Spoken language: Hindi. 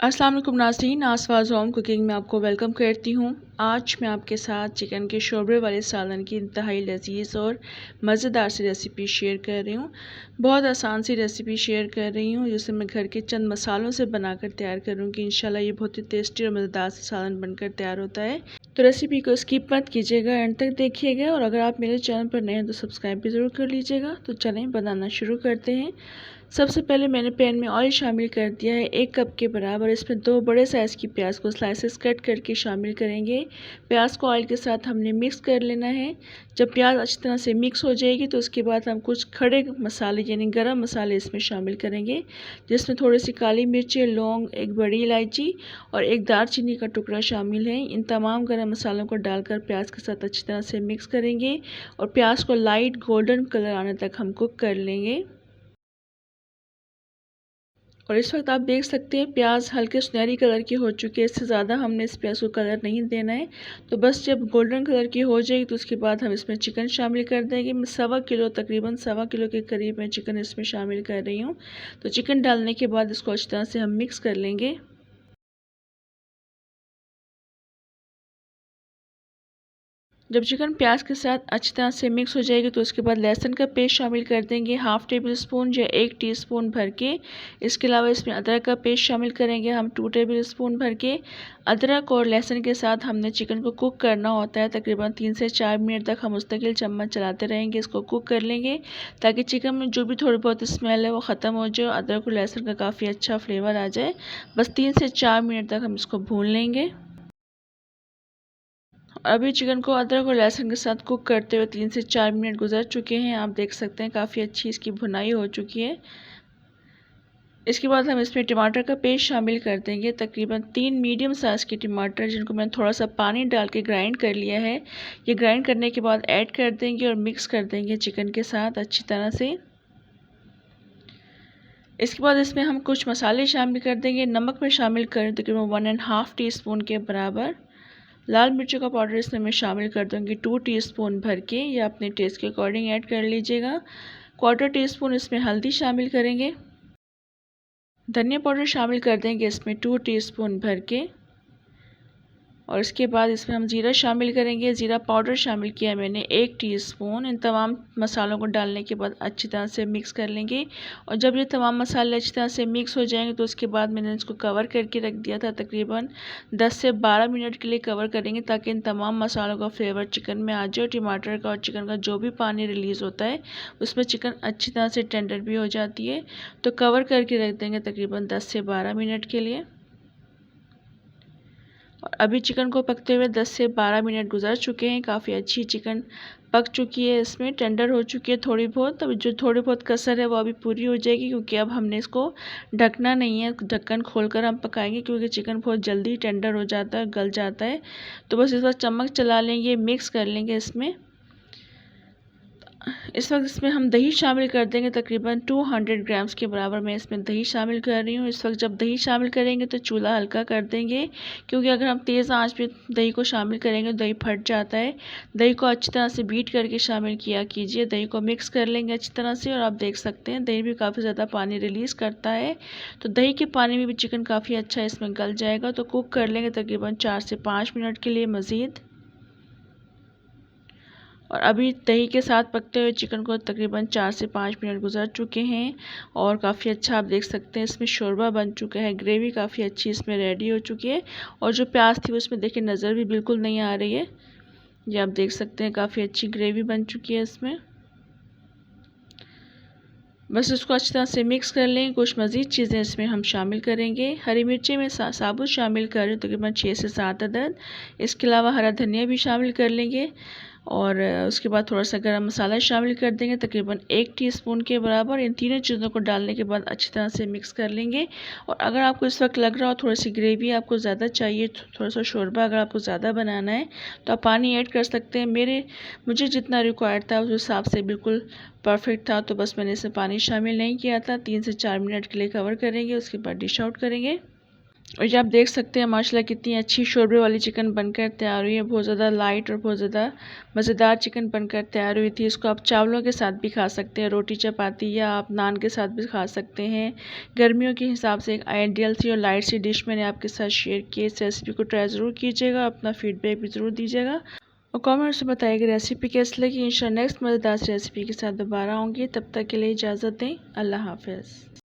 अस्सलाम वालेकुम नाज़रीन, आसवाज होम कुकिंग में आपको वेलकम करती हूँ। आज मैं आपके साथ चिकन के शोरबे वाले सालन की इंतहाई लजीज़ और मज़ेदार सी रेसिपी शेयर कर रही हूँ। बहुत आसान सी रेसिपी शेयर कर रही हूँ जिसे मैं घर के चंद मसालों से बनाकर तैयार करूँगी। इंशाल्लाह ये बहुत ही टेस्टी और मज़ेदार सा सालन बनकर तैयार होता है। तो रेसिपी को स्किप मत कीजिएगा, एंड तक देखिएगा। और अगर आप मेरे चैनल पर नए हैं तो सब्सक्राइब भी ज़रूर कर लीजिएगा। तो चलें बनाना शुरू करते हैं। सबसे पहले मैंने पैन में ऑयल शामिल कर दिया है 1 कप के बराबर। इसमें 2 बड़े साइज़ की प्याज को स्लाइसेस कट करके शामिल करेंगे। प्याज को ऑयल के साथ हमने मिक्स कर लेना है। जब प्याज अच्छी तरह से मिक्स हो जाएगी तो उसके बाद हम कुछ खड़े मसाले यानी गरम मसाले इसमें शामिल करेंगे, जिसमें थोड़ी सी काली मिर्ची, लौंग, एक बड़ी इलायची और एक दालचीनी का टुकड़ा शामिल है। इन तमाम गरम मसालों को डालकर प्याज के साथ अच्छी तरह से मिक्स करेंगे और प्याज को लाइट गोल्डन कलर आने तक हम कुक कर लेंगे। और इस वक्त आप देख सकते हैं प्याज हल्के सुनहरी कलर की हो चुकी है। इससे ज़्यादा हमने इस प्याज को कलर नहीं देना है। तो बस जब गोल्डन कलर की हो जाएगी तो उसके बाद हम इसमें चिकन शामिल कर देंगे। मैं तकरीबन सवा किलो के करीब मैं चिकन इसमें शामिल कर रही हूँ। तो चिकन डालने के बाद इसको अच्छी तरह से हम मिक्स कर लेंगे। जब चिकन प्याज के साथ अच्छी तरह से मिक्स हो जाएगी तो उसके बाद लहसुन का पेस्ट शामिल कर देंगे, 1/2 टेबल स्पून या 1 टीस्पून भर के। इसके अलावा इसमें अदरक का पेस्ट शामिल करेंगे हम 2 टेबल स्पून भर के। अदरक और लहसुन के साथ हमने चिकन को कुक करना होता है। तकरीबन 3 से 4 मिनट तक हम मुस्तकिल चम्मच चलाते रहेंगे, इसको कुक कर लेंगे ताकि चिकन में जो भी थोड़ी बहुत स्मेल है वो ख़त्म हो जाए, अदरक और लहसुन का काफ़ी अच्छा फ्लेवर आ जाए। बस 3 से 4 मिनट तक हम इसको भून लेंगे। अभी चिकन को अदरक और लहसुन के साथ कुक करते हुए 3 से 4 मिनट गुजर चुके हैं। आप देख सकते हैं काफ़ी अच्छी इसकी भुनाई हो चुकी है। इसके बाद हम इसमें टमाटर का पेस्ट शामिल कर देंगे, तकरीबन 3 मीडियम साइज़ के टमाटर जिनको मैंने थोड़ा सा पानी डाल के ग्राइंड कर लिया है। ये ग्राइंड करने के बाद ऐड कर देंगे और मिक्स कर देंगे चिकन के साथ अच्छी तरह से। इसके बाद इसमें हम कुछ मसाले शामिल कर देंगे। नमक में शामिल करें तकरीबन 1.5 टीस्पून के बराबर। लाल मिर्चों का पाउडर इसमें मैं शामिल कर दूँगी 2 टीस्पून भर के, या अपने टेस्ट के अकॉर्डिंग ऐड कर लीजिएगा। 1/4 टीस्पून इसमें हल्दी शामिल करेंगे। धनिया पाउडर शामिल कर देंगे इसमें 2 टीस्पून भर के। और इसके बाद इसमें हम ज़ीरा शामिल करेंगे। ज़ीरा पाउडर शामिल किया मैंने 1 टीस्पून। इन तमाम मसालों को डालने के बाद अच्छी तरह से मिक्स कर लेंगे। और जब ये तमाम मसाले अच्छी तरह से मिक्स हो जाएंगे तो उसके बाद मैंने इसको कवर करके रख दिया था। तकरीबन 10 से 12 मिनट के लिए कवर करेंगे ताकि इन तमाम मसालों का फ्लेवर चिकन में आ जाए। टमाटर का और चिकन का जो भी पानी रिलीज़ होता है उसमें चिकन अच्छी तरह से टेंडर भी हो जाती है। तो कवर करके रख देंगे तकरीबन 10 से 12 मिनट के लिए। और अभी चिकन को पकते हुए 10 से 12 मिनट गुजर चुके हैं। काफ़ी अच्छी चिकन पक चुकी है, इसमें टेंडर हो चुकी है थोड़ी बहुत। अब जो थोड़ी बहुत कसर है वो अभी पूरी हो जाएगी, क्योंकि अब हमने इसको ढकना नहीं है। ढक्कन खोलकर हम पकाएंगे क्योंकि चिकन बहुत जल्दी टेंडर हो जाता है, गल जाता है। तो बस इस बार चम्मच चला लेंगे, मिक्स कर लेंगे इसमें। इस वक्त इसमें हम दही शामिल कर देंगे, तकरीबन 200 ग्राम्स के बराबर मैं इसमें दही शामिल कर रही हूँ। इस वक्त जब दही शामिल करेंगे तो चूल्हा हल्का कर देंगे, क्योंकि अगर हम तेज़ आंच पे दही को शामिल करेंगे तो दही फट जाता है। दही को अच्छी तरह से बीट करके शामिल किया कीजिए। दही को मिक्स कर लेंगे अच्छी तरह से। और आप देख सकते हैं दही भी काफ़ी ज़्यादा पानी रिलीज़ करता है, तो दही के पानी में भी चिकन काफ़ी अच्छा इसमें गल जाएगा। तो कुक कर लेंगे तकरीबन 4 से 5 मिनट के लिए मज़ीद। और अभी दही के साथ पकते हुए चिकन को तकरीबन 4 से 5 मिनट गुजर चुके हैं और काफ़ी अच्छा आप देख सकते हैं इसमें शोरबा बन चुका है। ग्रेवी काफ़ी अच्छी इसमें रेडी हो चुकी है। और जो प्याज थी उसमें देखिए नज़र भी बिल्कुल नहीं आ रही है। ये आप देख सकते हैं काफ़ी अच्छी ग्रेवी बन चुकी है इसमें। बस इसको अच्छी तरह से मिक्स कर लें। कुछ मज़ीद चीज़ें इसमें हम शामिल करेंगे। हरी मिर्ची में साबुत शामिल कर रही हूँ तकरीबन 6 से 7 अदद। इसके अलावा हरा धनिया भी शामिल कर लेंगे। और उसके बाद थोड़ा सा गरम मसाला शामिल कर देंगे तकरीबन 1 टीस्पून के बराबर। इन तीनों चीज़ों को डालने के बाद अच्छी तरह से मिक्स कर लेंगे। और अगर आपको इस वक्त लग रहा हो थोड़ी सी ग्रेवी आपको ज़्यादा चाहिए, थोड़ा सा शोरबा अगर आपको ज़्यादा बनाना है तो आप पानी ऐड कर सकते हैं। मुझे जितना रिक्वायर्ड था उस हिसाब से बिल्कुल परफेक्ट था, तो बस मैंने इसमें पानी शामिल नहीं किया था। 3 से 4 मिनट के लिए कवर करेंगे, उसके बाद डिश आउट करेंगे। और ये आप देख सकते हैं माशाल्लाह कितनी अच्छी शोरबे वाली चिकन बनकर तैयार हुई है। बहुत ज़्यादा लाइट और बहुत ज़्यादा मज़ेदार चिकन बनकर तैयार हुई थी। इसको आप चावलों के साथ भी खा सकते हैं, रोटी चपाती, या आप नान के साथ भी खा सकते हैं। गर्मियों के हिसाब से एक आइडियल सी और लाइट सी डिश मैंने आपके साथ शेयर की। इस रेसिपी को ट्राई ज़रूर कीजिएगा, अपना फीडबैक भी ज़रूर दीजिएगा और कमेंट्स में बताइएगा रेसिपी कैसी लगी। इंशाल्लाह नेक्स्ट मज़ेदार सी रेसिपी के साथ दोबारा आऊँगी। तब तक के लिए इजाज़त दें। अल्लाह हाफ़िज़।